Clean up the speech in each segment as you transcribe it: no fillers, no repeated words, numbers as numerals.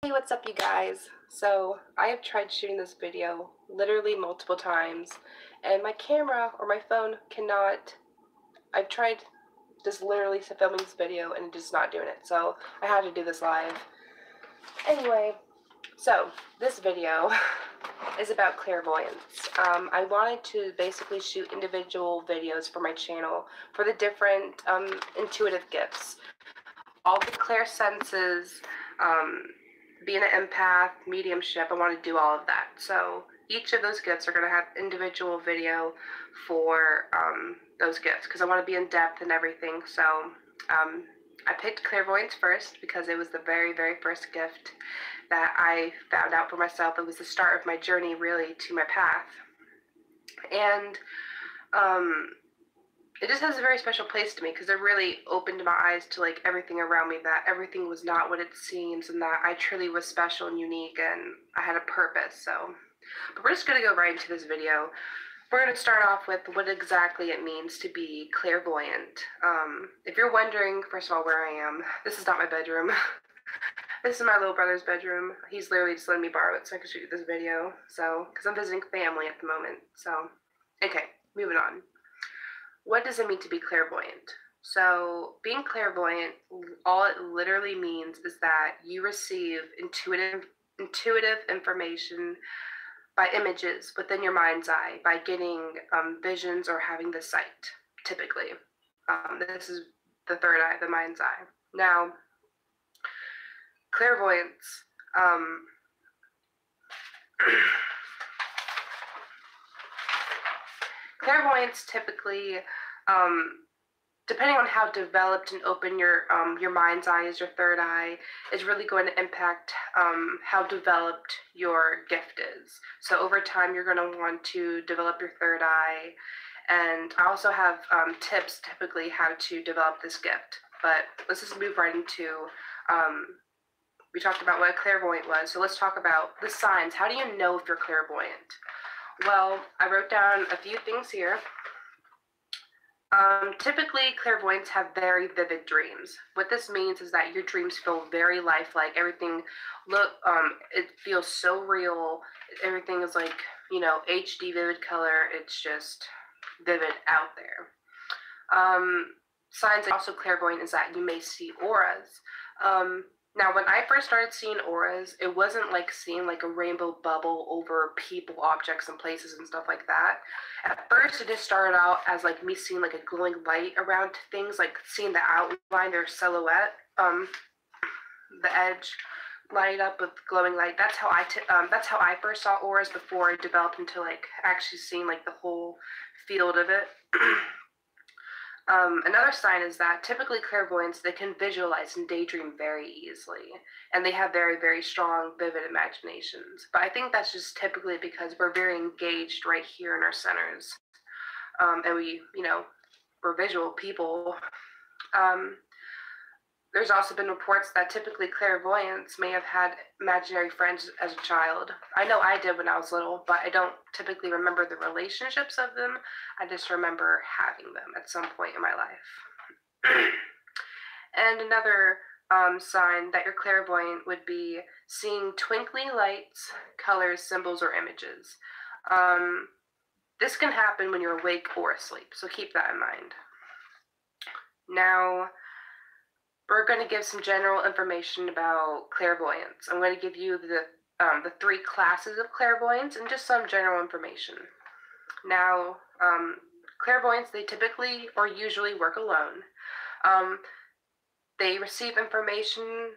Hey, what's up, you guys? So, I have tried shooting this video literally multiple times, and my camera or my phone cannot. I've tried just literally filming this video, and it's just not doing it, so I had to do this live. Anyway, so this video is about clairvoyance. I wanted to basically shoot individual videos for my channel for the different intuitive gifts. All the clair senses, being an empath, mediumship, I want to do all of that. So each of those gifts are going to have individual video for those gifts because I want to be in depth and everything. So I picked clairvoyance first because it was the very, very first gift that I found out for myself. It was the start of my journey, really, to my path. And it just has a very special place to me because it really opened my eyes to like everything around me, that everything was not what it seems, and that I truly was special and unique, and I had a purpose. But we're just going to go right into this video. We're going to start off with what exactly it means to be clairvoyant. If you're wondering, first of all, where I am, this is not my bedroom. This is my little brother's bedroom. He's literally just letting me borrow it so I can shoot this video. Because I'm visiting family at the moment. Okay, moving on. What does it mean to be clairvoyant? So, being clairvoyant, all it literally means is that you receive intuitive information by images within your mind's eye, by getting visions or having the sight, typically. This is the third eye, the mind's eye. Now, clairvoyance, clairvoyance typically, depending on how developed and open your mind's eye is, your third eye, is really going to impact how developed your gift is. So over time, you're going to want to develop your third eye. And I also have tips, typically, how to develop this gift. But let's just move right into, we talked about what a clairvoyant was. So let's talk about the signs. How do you know if you're clairvoyant? Well, I wrote down a few things here. Typically, clairvoyants have very vivid dreams. What this means is that your dreams feel very lifelike. Everything it feels so real. Everything is like, HD vivid color. It's just vivid out there. Signs also clairvoyant is that you may see auras. Now, when I first started seeing auras, it wasn't like seeing like a rainbow bubble over people, objects, and places and stuff like that. At first, it just started out as like me seeing like a glowing light around things, like seeing the outline, their silhouette, the edge light up with glowing light. That's how I first saw auras before it developed into like actually seeing like the whole field of it. Another sign is that typically clairvoyants, they can visualize and daydream very easily, and they have very, very strong, vivid imaginations. But I think that's just typically because we're very engaged right here in our centers, and we're visual people. There's also been reports that typically clairvoyants may have had imaginary friends as a child. I know I did when I was little, but I don't typically remember the relationships of them. I just remember having them at some point in my life. And another sign that you're clairvoyant would be seeing twinkling lights, colors, symbols, or images. This can happen when you're awake or asleep, so keep that in mind. Now, we're going to give some general information about clairvoyance. I'm going to give you the three classes of clairvoyance and just some general information. Now, clairvoyants, they typically or usually work alone. They receive information,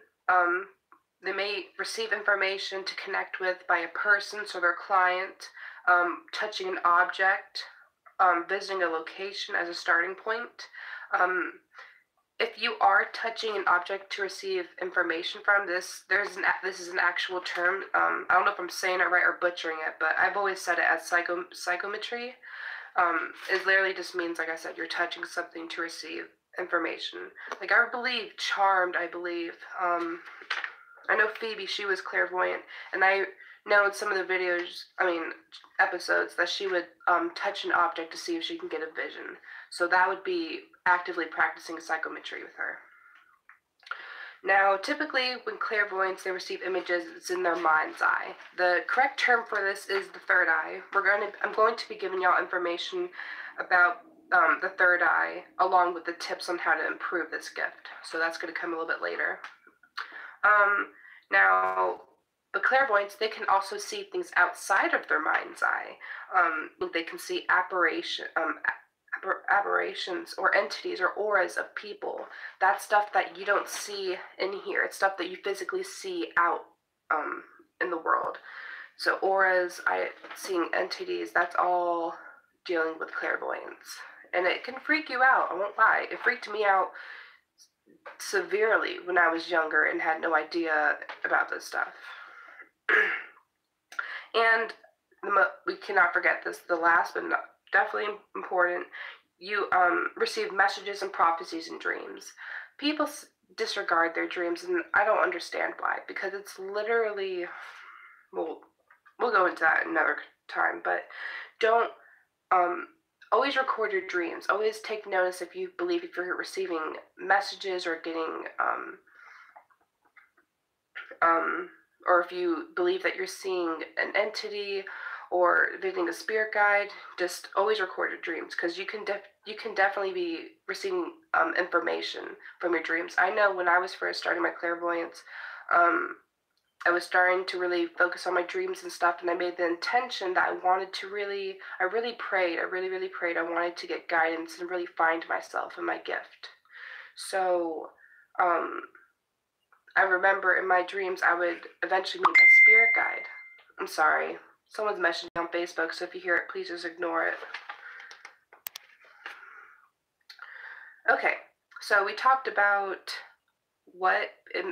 they may receive information to connect with by a person, so their client, touching an object, visiting a location as a starting point. If you are touching an object to receive information from this, this is an actual term. I don't know if I'm saying it right or butchering it, but I've always said it as psychometry. It literally just means, like I said, you're touching something to receive information. Like I believe Charmed, I know Phoebe, she was clairvoyant, and I know in some of the episodes, that she would touch an object to see if she can get a vision. So that would be actively practicing psychometry with her. Now, typically when clairvoyants, they receive images, it's in their mind's eye. The correct term for this is the third eye. I'm going to be giving y'all information about the third eye, along with the tips on how to improve this gift. So that's going to come a little bit later. Now, the clairvoyants, they can also see things outside of their mind's eye. They can see aberrations or entities or auras of people. That's stuff that you don't see in here. It's stuff that you physically see out in the world. So auras, seeing entities, that's all dealing with clairvoyance. And it can freak you out, I won't lie. It freaked me out severely when I was younger and had no idea about this stuff. And we cannot forget this, the last but not definitely important, you receive messages and prophecies in dreams. People disregard their dreams, and I don't understand why, because it's literally, we'll go into that another time, but don't always record your dreams. Always take notice if you're receiving messages or getting or if you believe that you're seeing an entity or visiting a spirit guide. Just always record your dreams, because you can definitely be receiving information from your dreams. I know when I was first starting my clairvoyance, I was starting to really focus on my dreams and stuff, and I made the intention that I really prayed. I really prayed. I wanted to get guidance and really find myself and my gift. So, I remember in my dreams I would eventually meet a spirit guide. I'm sorry, someone's messaging me on Facebook, so if you hear it, please just ignore it. Okay, so we talked about what it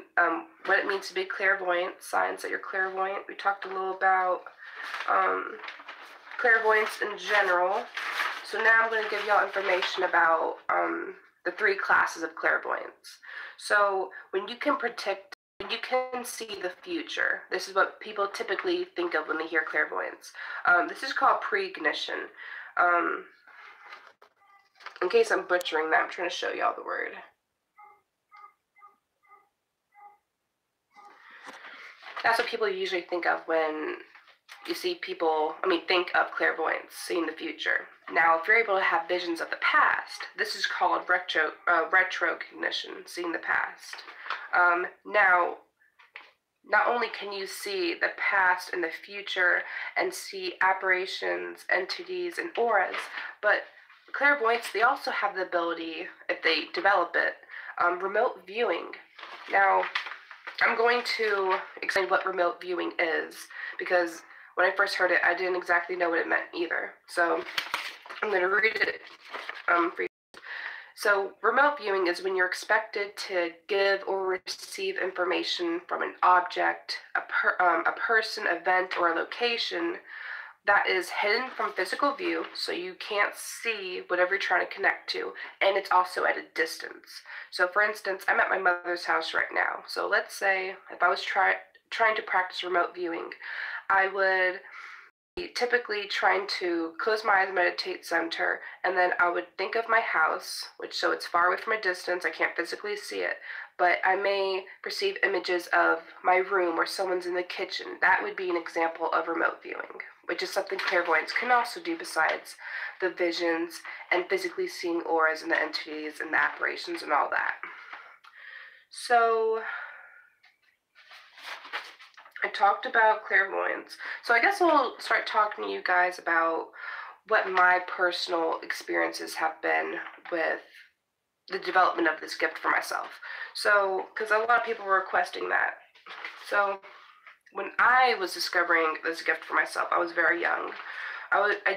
means to be clairvoyant, signs that you're clairvoyant. We talked a little about clairvoyance in general. So now I'm going to give y'all information about the 3 classes of clairvoyance. So when you can see the future, this is what people typically think of when they hear clairvoyance. This is called precognition. In case I'm butchering that, I'm trying to show y'all the word. That's what people usually think of when you see think of clairvoyance, seeing the future. Now, if you're able to have visions of the past, this is called retrocognition, seeing the past. Now, not only can you see the past and the future and see apparitions, entities, and auras, but clairvoyants, they also have the ability, if they develop it, remote viewing. Now, I'm going to explain what remote viewing is, because when I first heard it, I didn't exactly know what it meant either. So I'm going to read it for you. So remote viewing is when you're expected to give or receive information from an object, a person, event, or a location that is hidden from physical view, so you can't see whatever you're trying to connect to, and it's also at a distance. So for instance, I'm at my mother's house right now. So let's say if I was trying to practice remote viewing, I would be typically trying to close my eyes, meditate, center, and then I would think of my house, so it's far away from a distance, I can't physically see it, but I may perceive images of my room or someone's in the kitchen. That would be an example of remote viewing, which is something clairvoyants can also do besides the visions and physically seeing auras and the entities and the apparitions and all that. So I talked about clairvoyance. So I guess we'll start talking to you guys about what my personal experiences have been with the development of this gift for myself. So, because a lot of people were requesting that. So when I was discovering this gift for myself, I was very young. I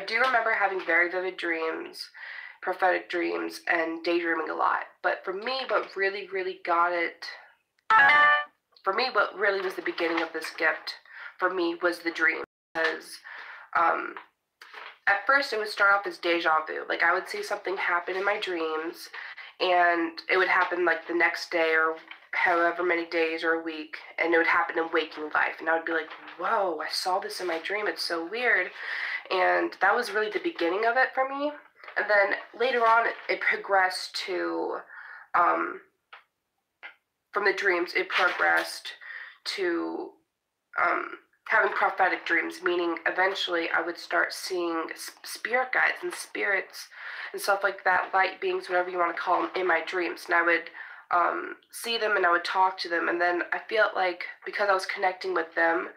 do remember having very vivid dreams, prophetic dreams, and daydreaming a lot. But for me, what really was the beginning of this gift for me was the dream. Because at first it would start off as deja vu. Like, I would see something happen in my dreams, and it would happen like the next day or however many days or a week, and it would happen in waking life, and I would be like, whoa, I saw this in my dream, it's so weird. And that was really the beginning of it for me. And then later on it progressed to from the dreams, it progressed to having prophetic dreams, meaning eventually I would start seeing spirit guides and spirits and stuff like that, light beings, whatever you want to call them, in my dreams. And I would see them and I would talk to them. And then I felt like because I was connecting with them,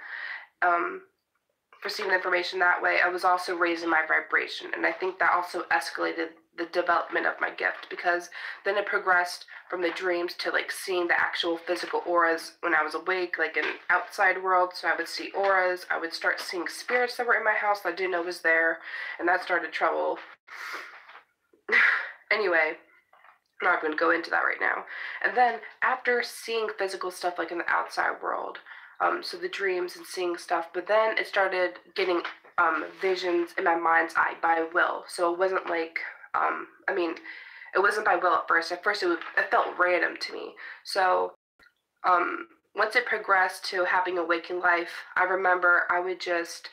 receiving information that way, I was also raising my vibration. And I think that also escalated the development of my gift, because then it progressed from the dreams to like seeing the actual physical auras when I was awake, like in outside world. So I would see auras. I would start seeing spirits that were in my house that I didn't know was there, and that started trouble. Anyway, I'm not going to go into that right now. And then after seeing physical stuff like in the outside world, so the dreams and seeing stuff, but then it started getting visions in my mind's eye by will. So it wasn't like, I mean, it wasn't by will at first. At first, it felt random to me. So once it progressed to having a waking life, I remember I would just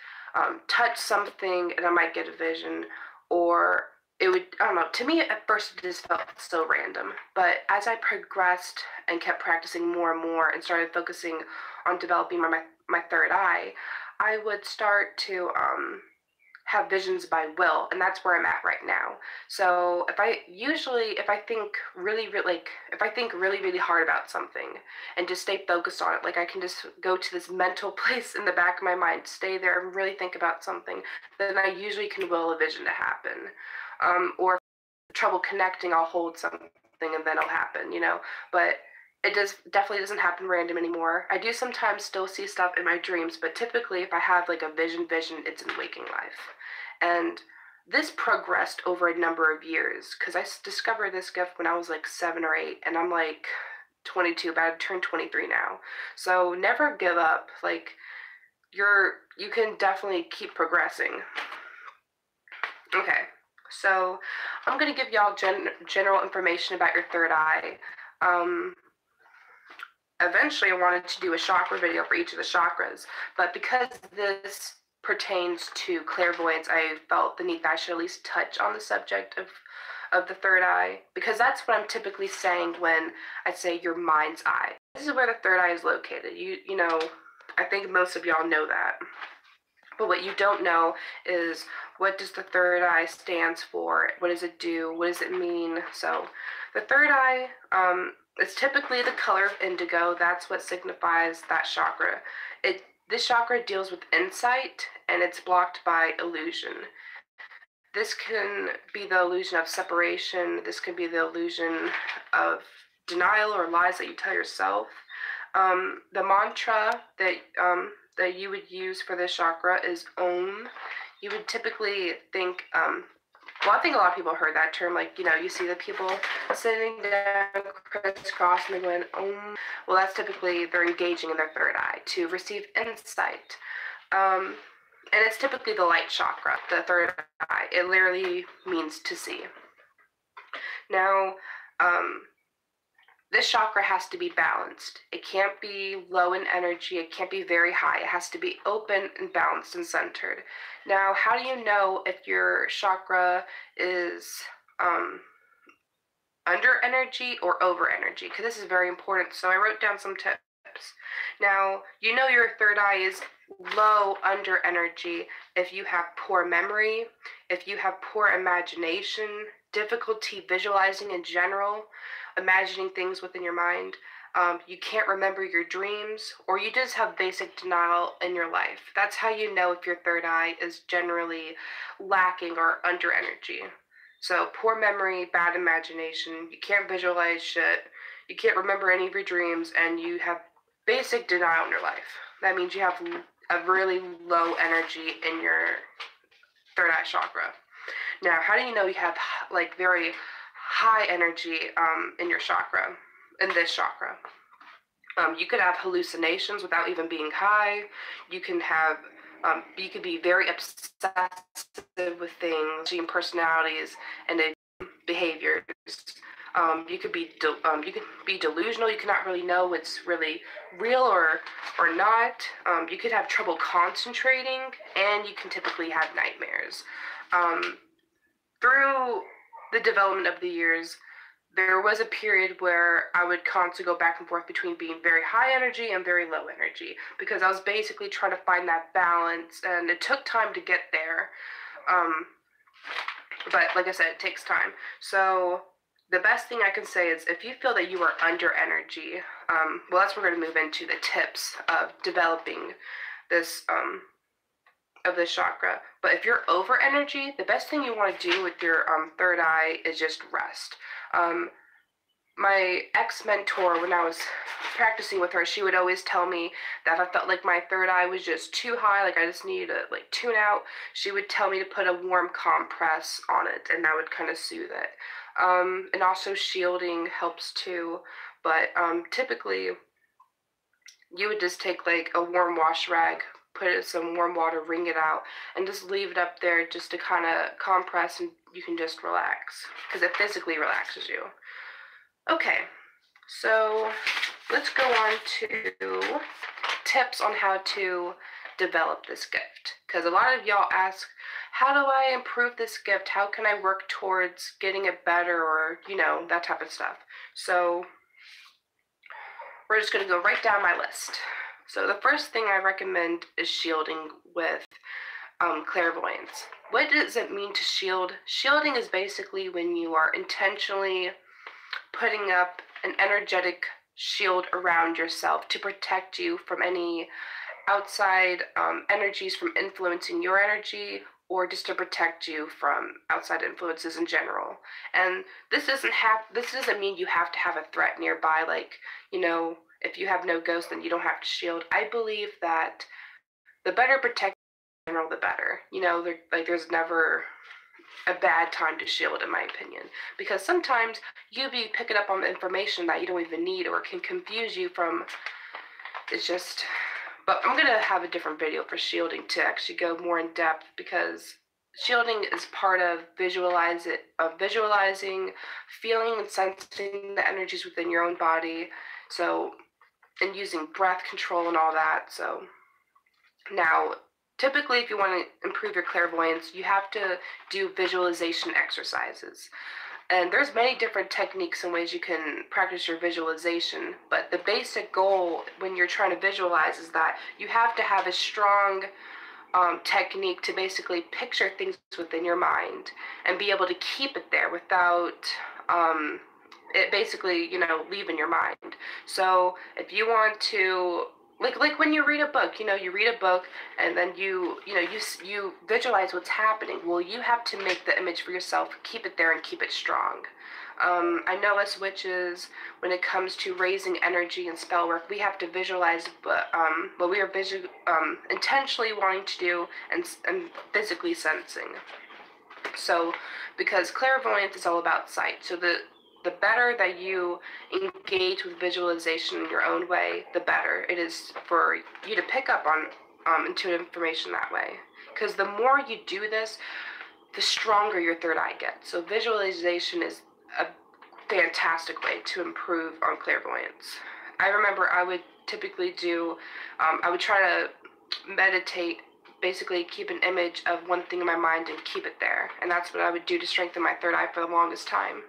touch something and I might get a vision, or it would, I don't know, to me at first it just felt so random. But as I progressed and kept practicing more and more and started focusing on developing my third eye, I would start to have visions by will, and that's where I'm at right now. So if I think really really hard about something and just stay focused on it, like I can just go to this mental place in the back of my mind, stay there and really think about something, then I usually can will a vision to happen. Or if I have trouble connecting, I'll hold something and then it'll happen, you know. But it definitely doesn't happen random anymore. I do sometimes still see stuff in my dreams, but typically if I have like a vision, it's in waking life. And this progressed over a number of years, because I discovered this gift when I was like 7 or 8, and I'm like 22, about to turn 23 now. So never give up. Like you can definitely keep progressing. Okay, so I'm gonna give y'all general information about your third eye. Eventually I wanted to do a chakra video for each of the chakras, but because this pertains to clairvoyance, I felt the need that I should at least touch on the subject of the third eye, because that's what I'm typically saying when I say your mind's eye. This is where the third eye is located. You know, I think most of y'all know that. But what you don't know is, what does the third eye stands for? What does it do? What does it mean? So the third eye, it's typically the color of indigo. That's what signifies that chakra. This chakra deals with insight, and it's blocked by illusion. This can be the illusion of separation. This can be the illusion of denial or lies that you tell yourself. The mantra that you would use for this chakra is Om. You would typically think, well, I think a lot of people heard that term, like, you know, you see the people sitting down crisscross and they're going, Om. Well, that's typically they're engaging in their third eye to receive insight. And it's typically the light chakra, the third eye. It literally means to see. Now, this chakra has to be balanced. It can't be low in energy. It can't be very high. It has to be open and balanced and centered. Now, how do you know if your chakra is under energy or over energy? Because this is very important. So I wrote down some tips. Now, you know your third eye is low under energy if you have poor memory, if you have poor imagination, difficulty visualizing in general, imagining things within your mind, you can't remember your dreams, or you just have basic denial in your life. That's how you know if your third eye is generally lacking or under energy. So poor memory, bad imagination, you can't visualize shit, you can't remember any of your dreams, and you have basic denial in your life. That means you have a really low energy in your third eye chakra. Now, how do you know you have like very high energy in your chakra, in this chakra? You could have hallucinations without even being high. You can have, you could be very obsessive with things, personalities, and behaviors. You could be delusional. You cannot really know what's really real or not. You could have trouble concentrating, and you can typically have nightmares. Through the development of the years, there was a period where I would constantly go back and forth between being very high energy and very low energy, because I was basically trying to find that balance, and it took time to get there. But like I said, it takes time. So the best thing I can say is, if you feel that you are under energy, well, that's what we're going to move into the tips of developing this of this chakra. But if you're over energy, the best thing you want to do with your third eye is just rest. My ex-mentor, when I was practicing with her, she would always tell me that if I felt like my third eye was just too high, like I just needed to like tune out, she would tell me to put a warm compress on it, and that would kind of soothe it. And also shielding helps too, but typically you would just take like a warm wash rag, put it in some warm water, wring it out, and just leave it up there just to kind of compress, and you can just relax, because it physically relaxes you. Okay, so let's go on to tips on how to develop this gift, because a lot of y'all ask, how do I improve this gift? How can I work towards getting it better, or, you know, that type of stuff. So we're just going to go right down my list. So the first thing I recommend is shielding with clairvoyance. What does it mean to shield? Shielding is basically when you are intentionally putting up an energetic shield around yourself to protect you from any outside energies from influencing your energy, or just to protect you from outside influences in general. And this doesn't mean you have to have a threat nearby, like, you know, if you have no ghost, then you don't have to shield. I believe that the better protection in general, the better. You know, there's never a bad time to shield, in my opinion, because sometimes you be picking up on the information that you don't even need, or can confuse you from, it's just, but I'm gonna have a different video for shielding to actually go more in depth, because shielding is part of visualizing, feeling and sensing the energies within your own body, so, and using breath control and all that. So now, typically, if you want to improve your clairvoyance, you have to do visualization exercises. And there's many different techniques and ways you can practice your visualization, but the basic goal when you're trying to visualize is that you have to have a strong technique to basically picture things within your mind and be able to keep it there without it basically, you know, leaving your mind. So if you want to, like when you read a book, you know, you read a book and then you visualize what's happening. Well, you have to make the image for yourself, keep it there, and keep it strong. I know as witches, when it comes to raising energy and spell work, we have to visualize what we are intentionally wanting to do, and physically sensing. So, because clairvoyance is all about sight, so the better that you engage with visualization in your own way, the better it is for you to pick up on intuitive information that way. Because the more you do this, the stronger your third eye gets. So visualization is a fantastic way to improve on clairvoyance. I remember I would typically do, I would try to meditate, basically keep an image of one thing in my mind and keep it there. And that's what I would do to strengthen my third eye for the longest time.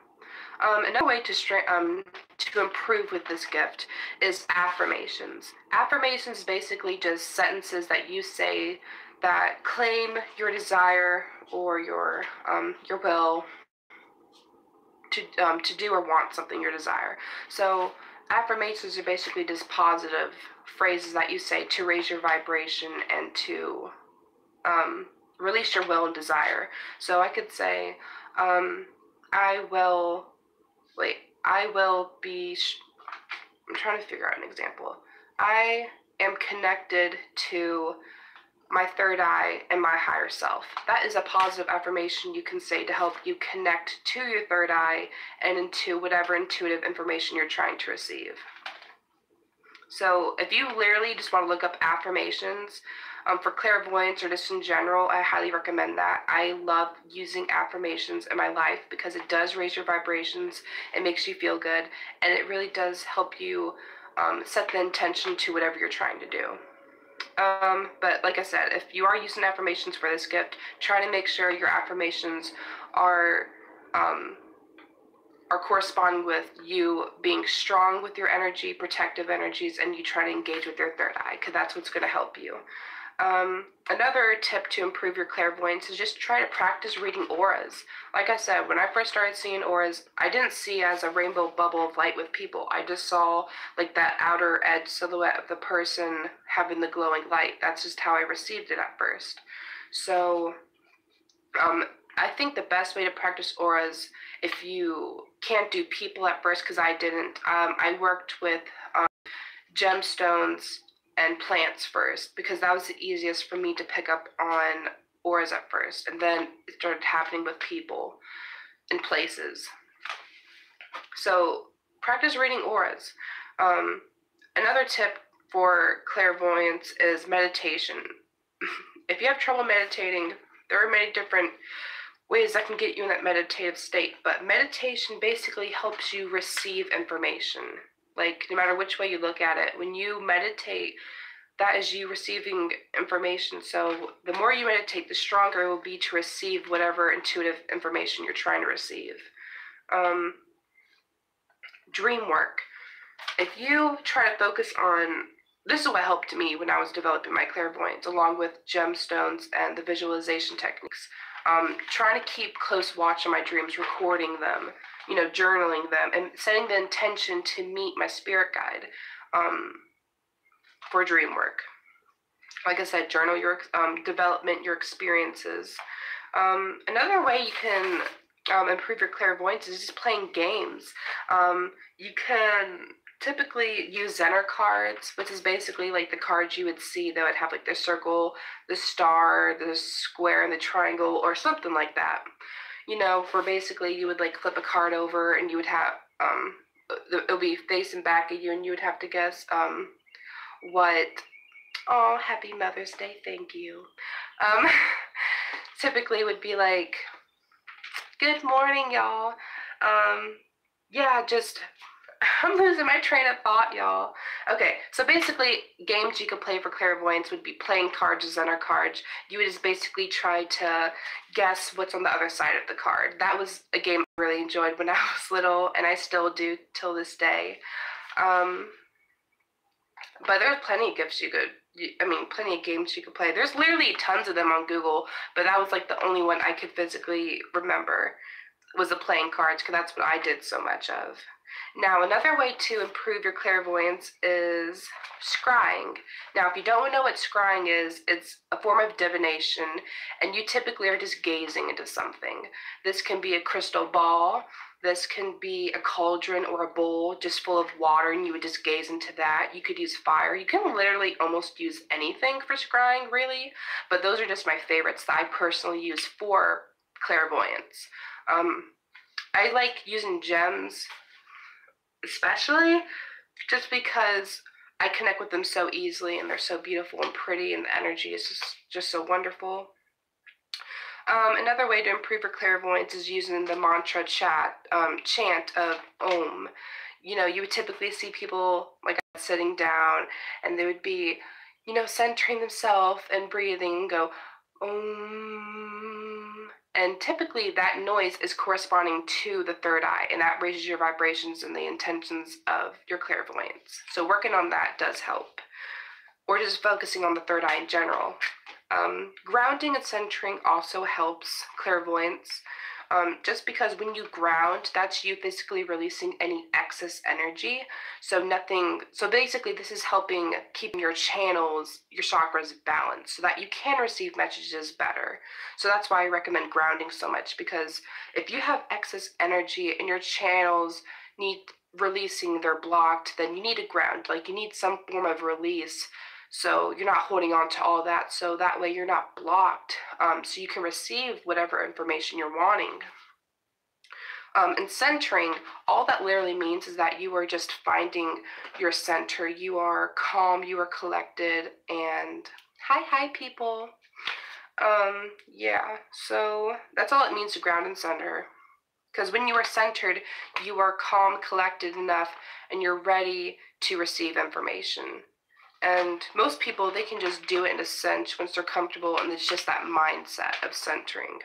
Another way to improve with this gift is affirmations. Affirmations is basically just sentences that you say that claim your desire or your will to do or want something you desire. So affirmations are basically just positive phrases that you say to raise your vibration and to release your will and desire. So I could say, I will be, I'm trying to figure out an example. I am connected to my third eye and my higher self. That is a positive affirmation you can say to help you connect to your third eye and into whatever intuitive information you're trying to receive. So if you literally just want to look up affirmations for clairvoyance or just in general, I highly recommend that. I love using affirmations in my life because it does raise your vibrations, it makes you feel good, and it really does help you set the intention to whatever you're trying to do. But like I said, if you are using affirmations for this gift, try to make sure your affirmations are are corresponding with you being strong with your energy, protective energies, and you try to engage with your third eye, because that's what's going to help you. Another tip to improve your clairvoyance is just try to practice reading auras. Like I said, when I first started seeing auras, I didn't see as a rainbow bubble of light with people. I just saw like that outer edge silhouette of the person having the glowing light. That's just how I received it at first. So I think the best way to practice auras, if you can't do people at first, because I didn't, I worked with gemstones and plants first, because that was the easiest for me to pick up on auras at first, and then it started happening with people and places. So practice reading auras. Another tip for clairvoyance is meditation. If you have trouble meditating, there are many different ways that can get you in that meditative state, but meditation basically helps you receive information. Like, no matter which way you look at it, when you meditate, that is you receiving information. So the more you meditate, the stronger it will be to receive whatever intuitive information you're trying to receive. Dream work. If you try to focus on, this is what helped me when I was developing my clairvoyance, along with gemstones and the visualization techniques. Trying to keep close watch on my dreams, recording them, journaling them, and setting the intention to meet my spirit guide for dream work. Like I said, journal your development, your experiences. Another way you can improve your clairvoyance is just playing games. You can typically use Zener cards, which is basically like the cards you would see that would have like the circle, the star, the square, and the triangle, or something like that. For basically you would like flip a card over and you would have, it'll be facing back at you, and you would have to guess what, oh, happy Mother's Day, thank you. Typically would be like, good morning, y'all. Yeah, just, I'm losing my train of thought, y'all. Okay, so basically, games you could play for clairvoyance would be playing cards or Zener cards. You would just basically try to guess what's on the other side of the card. That was a game I really enjoyed when I was little, and I still do till this day. But there's plenty of plenty of games you could play. There's literally tons of them on Google, but that was like the only one I could physically remember was the playing cards, because that's what I did so much of. Now, another way to improve your clairvoyance is scrying. Now, if you don't know what scrying is, it's a form of divination, and you typically are just gazing into something. This can be a crystal ball. This can be a cauldron or a bowl just full of water, and you would just gaze into that. You could use fire. You can literally almost use anything for scrying, really, but those are just my favorites that I personally use for clairvoyance. I like using gems, especially just because I connect with them so easily, and they're so beautiful and pretty, and the energy is just so wonderful. Another way to improve your clairvoyance is using the mantra chant of Om. You would typically see people like sitting down, and they would be, centering themselves and breathing and go Om. And typically that noise is corresponding to the third eye, and that raises your vibrations and the intentions of your clairvoyance. So working on that does help. Or just focusing on the third eye in general. Grounding and centering also helps clairvoyance. Just because when you ground, that's you physically releasing any excess energy. So basically this is helping keeping your channels, your chakras balanced, so that you can receive messages better. So that's why I recommend grounding so much, because if you have excess energy and your channels need releasing, they're blocked, then you need to ground. Like, you need some form of release, so you're not holding on to all that, so that way you're not blocked, so you can receive whatever information you're wanting. And centering, all that literally means is that you are just finding your center. You are calm, you are collected, and hi people. Yeah, so that's all it means to ground and center. Because when you are centered, you are calm, collected enough, and you're ready to receive information. And most people, they can just do it in a sense once they're comfortable, and it's just that mindset of centering.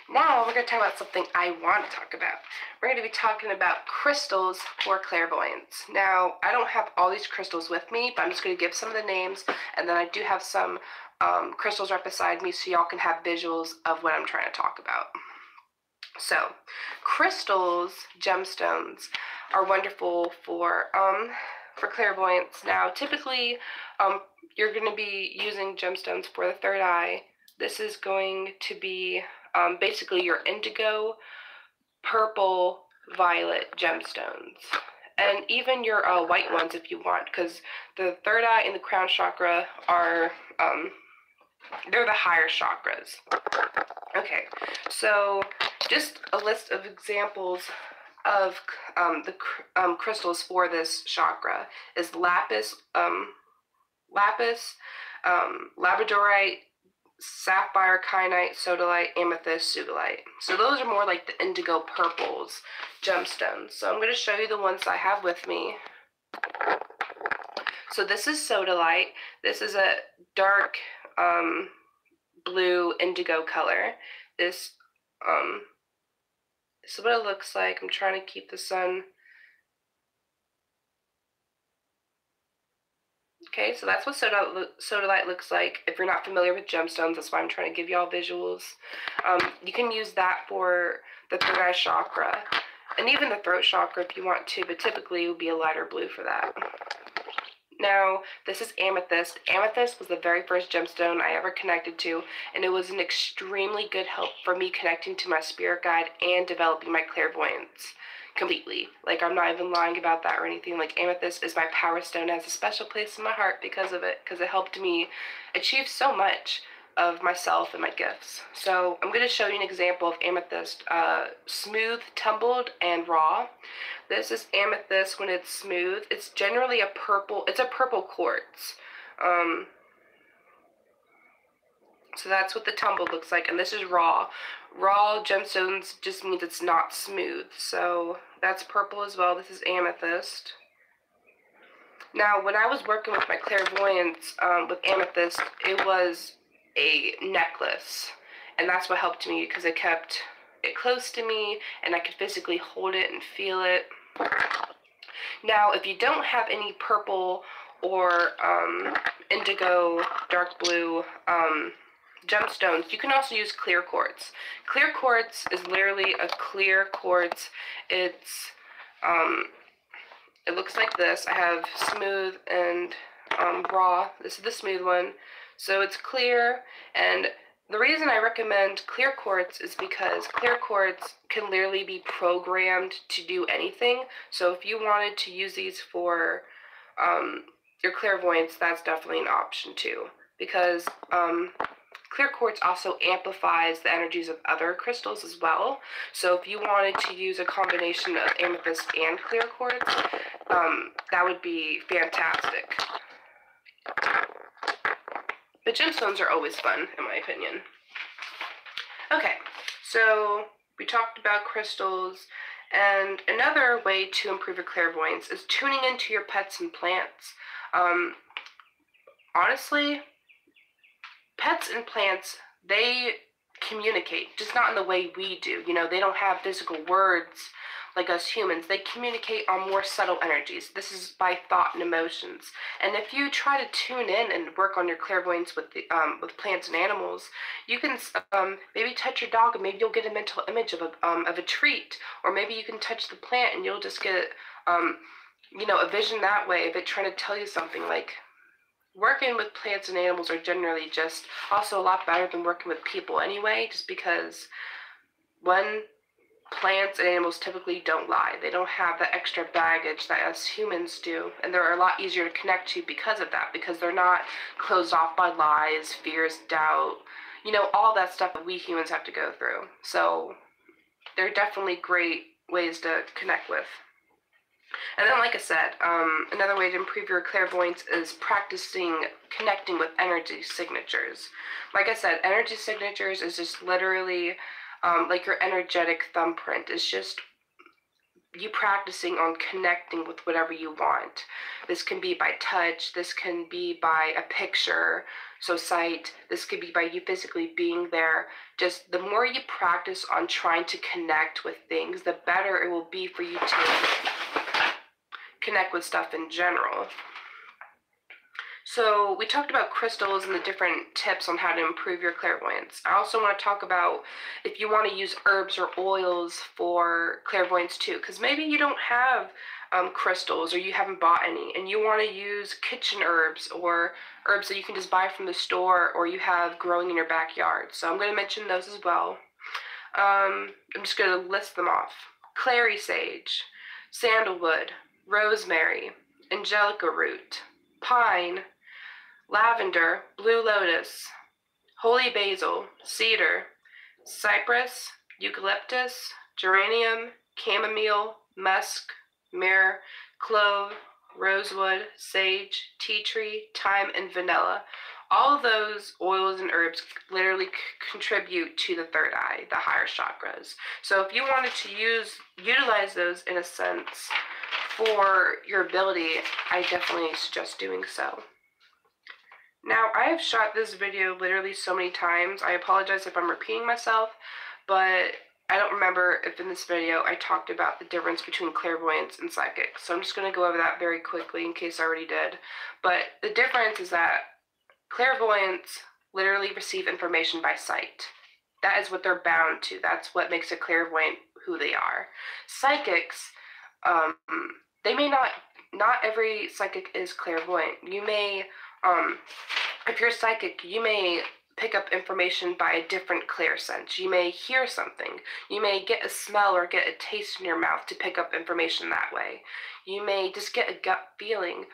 Now we're going to talk about something I want to talk about. We're going to be talking about crystals for clairvoyance. Now, I don't have all these crystals with me, but I'm just going to give some of the names, and then I do have some crystals right beside me so y'all can have visuals of what I'm trying to talk about. So, crystals, gemstones, are wonderful for clairvoyance. Now, typically, you're going to be using gemstones for the third eye. This is going to be basically your indigo, purple, violet gemstones. And even your white ones if you want, because the third eye and the crown chakra are, they're the higher chakras. Okay, so just a list of examples of the crystals for this chakra is lapis, labradorite, sapphire, kyanite, sodalite, amethyst, sugilite. So those are more like the indigo purples gemstones. So I'm going to show you the ones I have with me. So this is sodalite. This is a dark blue indigo color. This is what it looks like. I'm trying to keep the sun. Okay, so that's what sodalite looks like. If you're not familiar with gemstones, that's why I'm trying to give y'all visuals. You can use that for the third eye chakra, and even the throat chakra if you want to, but typically it would be a lighter blue for that. Now, this is amethyst. Amethyst was the very first gemstone I ever connected to, and it was an extremely good help for me connecting to my spirit guide and developing my clairvoyance completely. Like, I'm not even lying about that or anything. Like, amethyst is my power stone. It has a special place in my heart because of it, because it helped me achieve so much of myself and my gifts. So I'm going to show you an example of amethyst, smooth, tumbled, and raw. This is amethyst when it's smooth. It's generally a purple quartz. So that's what the tumbled looks like, and this is raw. Raw gemstones just means it's not smooth. So that's purple as well. This is amethyst. Now, when I was working with my clairvoyance with amethyst, it was a necklace, and that's what helped me because it kept it close to me and I could physically hold it and feel it. Now, if you don't have any purple or indigo, dark blue gemstones, you can also use clear quartz. Clear quartz is literally a clear quartz. It's it looks like this. I have smooth and raw. This is the smooth one. So it's clear, and the reason I recommend clear quartz is because clear quartz can literally be programmed to do anything. So if you wanted to use these for your clairvoyance, that's definitely an option too. Because clear quartz also amplifies the energies of other crystals as well. So if you wanted to use a combination of amethyst and clear quartz, that would be fantastic. But gemstones are always fun, in my opinion. Okay, so we talked about crystals, and another way to improve your clairvoyance is tuning into your pets and plants. Honestly, pets and plants, they communicate, just not in the way we do. You know, they don't have physical words like us humans. They communicate on more subtle energies. This is by thought and emotions. And if you try to tune in and work on your clairvoyance with plants and animals, you can maybe touch your dog and maybe you'll get a mental image of a treat, or maybe you can touch the plant and you'll just get you know, a vision that way of it trying to tell you something. Like, working with plants and animals are generally just also a lot better than working with people anyway, just because one, plants and animals typically don't lie. They don't have the extra baggage that us humans do, and they're a lot easier to connect to because of that, because they're not closed off by lies, fears, doubt, you know, all that stuff that we humans have to go through. So they're definitely great ways to connect with. And then, like I said, another way to improve your clairvoyance is practicing connecting with energy signatures. Like I said, energy signatures is just literally like your energetic thumbprint. It's just you practicing on connecting with whatever you want. This can be by touch, this can be by a picture, so sight, this could be by you physically being there. Just the more you practice on trying to connect with things, the better it will be for you to connect with stuff in general. So we talked about crystals and the different tips on how to improve your clairvoyance. I also want to talk about if you want to use herbs or oils for clairvoyance too, because maybe you don't have crystals or you haven't bought any and you want to use kitchen herbs or herbs that you can just buy from the store or you have growing in your backyard. So I'm going to mention those as well. I'm just going to list them off. Clary sage, sandalwood, rosemary, angelica root, pine, lavender, blue lotus, holy basil, cedar, cypress, eucalyptus, geranium, chamomile, musk, myrrh, clove, rosewood, sage, tea tree, thyme, and vanilla. All of those oils and herbs literally contribute to the third eye, the higher chakras. So if you wanted to utilize those in a sense for your ability, I definitely suggest doing so. Now, I have shot this video literally so many times. I apologize if I'm repeating myself, but I don't remember if in this video I talked about the difference between clairvoyance and psychic. So I'm just going to go over that very quickly in case I already did. But the difference is that clairvoyants literally receive information by sight. That is what they're bound to. That's what makes a clairvoyant who they are. Psychics, they may not every psychic is clairvoyant. You may, if you're psychic, you may pick up information by a different clairsense. You may hear something. You may get a smell or get a taste in your mouth to pick up information that way. You may just get a gut feeling.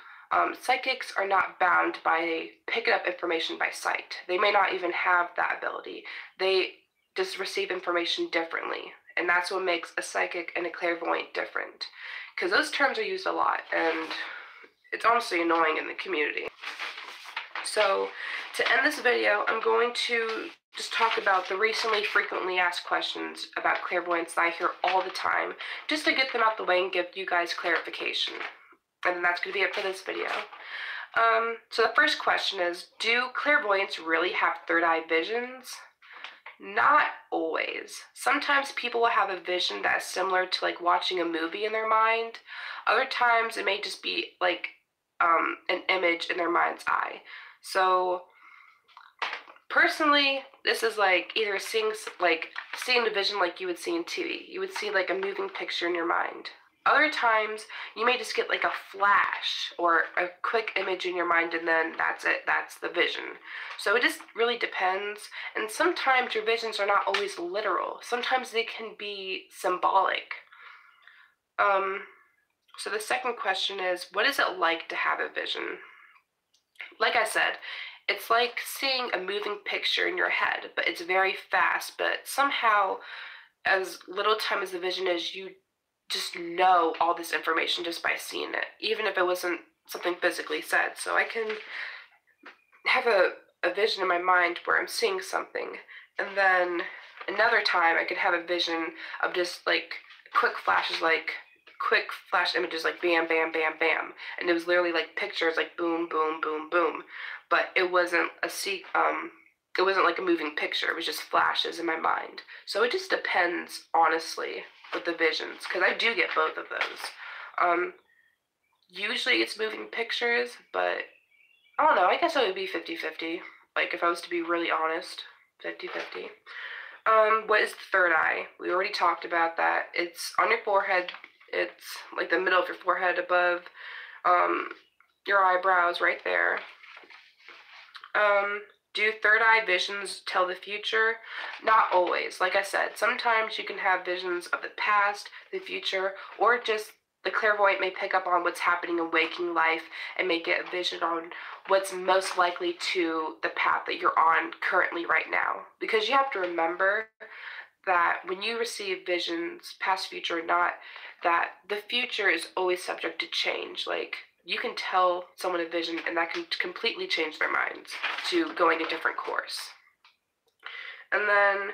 Psychics are not bound by picking up information by sight. They may not even have that ability. They just receive information differently. And that's what makes a psychic and a clairvoyant different. Because those terms are used a lot, and it's honestly annoying in the community. So, to end this video, I'm going to just talk about the recently frequently asked questions about clairvoyance that I hear all the time, just to get them out the way and give you guys clarification. And that's going to be it for this video. So the first question is, do clairvoyants really have third eye visions? Not always. Sometimes people will have a vision that is similar to like watching a movie in their mind. Other times it may just be like an image in their mind's eye. So personally, this is like either seeing the vision like you would see in TV. You would see like a moving picture in your mind. Other times, you may just get like a flash or a quick image in your mind and then that's it, that's the vision. So it just really depends, and sometimes your visions are not always literal. Sometimes they can be symbolic. So the second question is, what is it like to have a vision? Like I said, it's like seeing a moving picture in your head, but it's very fast, but somehow, as little time as the vision is, you just know all this information just by seeing it, even if it wasn't something physically said. So I can have a vision in my mind where I'm seeing something, and then another time I could have a vision of just like quick flashes, like quick flash images, like bam, bam, bam, bam, and it was literally like pictures, like boom, boom, boom, boom, but it wasn't it wasn't like a moving picture. It was just flashes in my mind. So it just depends, honestly, with the visions, because I do get both of those. Usually it's moving pictures, but I don't know, I guess it would be 50-50, like if I was to be really honest, 50-50. What is the third eye? We already talked about that. It's on your forehead. It's like the middle of your forehead above your eyebrows right there. Do third eye visions tell the future? Not always. Like I said, sometimes you can have visions of the past, the future, or just the clairvoyant may pick up on what's happening in waking life and may get a vision on what's most likely to the path that you're on currently right now. Because you have to remember that when you receive visions, past, future, or not, that the future is always subject to change. Like, you can tell someone a vision and that can completely change their minds to going a different course. And then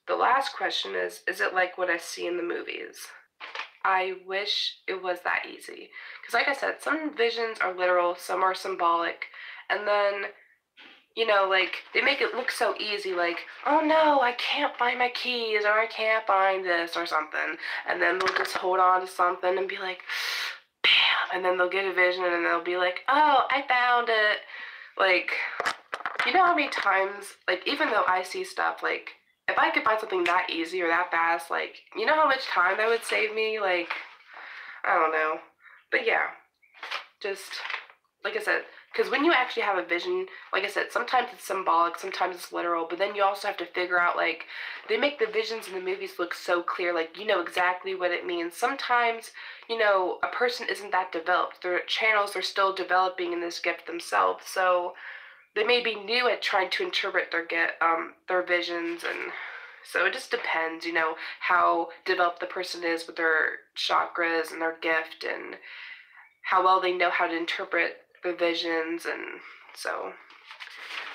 the last question is it like what I see in the movies? I wish it was that easy. Because like I said, some visions are literal, some are symbolic, and then, you know, like, they make it look so easy, like, oh no, I can't find my keys, or I can't find this, or something, and then they'll just hold on to something and be like, bam, and then they'll get a vision, and they'll be like, oh, I found it. Like, you know how many times, like, even though I see stuff, like, if I could find something that easy or that fast, like, you know how much time that would save me? Like, I don't know. But yeah, just, like I said, because when you actually have a vision, like I said, sometimes it's symbolic, sometimes it's literal, but then you also have to figure out, like, they make the visions in the movies look so clear, like, you know exactly what it means. Sometimes, you know, a person isn't that developed. Their channels are still developing in this gift themselves, so they may be new at trying to interpret their visions, and so it just depends, you know, how developed the person is with their chakras and their gift, and how well they know how to interpret the visions. And so,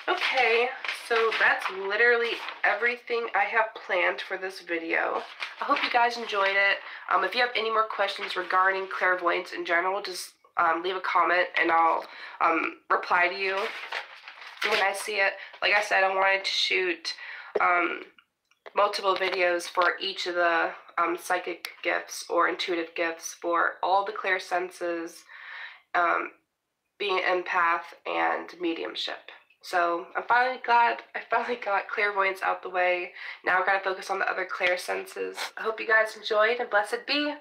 okay, so that's literally everything I have planned for this video. I hope you guys enjoyed it. If you have any more questions regarding clairvoyance in general, just leave a comment and I'll reply to you when I see it. Like I said, I wanted to shoot multiple videos for each of the psychic gifts or intuitive gifts for all the clear senses, being an empath, and mediumship. So I'm finally glad I finally got clairvoyance out the way. Now I've got to focus on the other clear senses. I hope you guys enjoyed, and blessed be.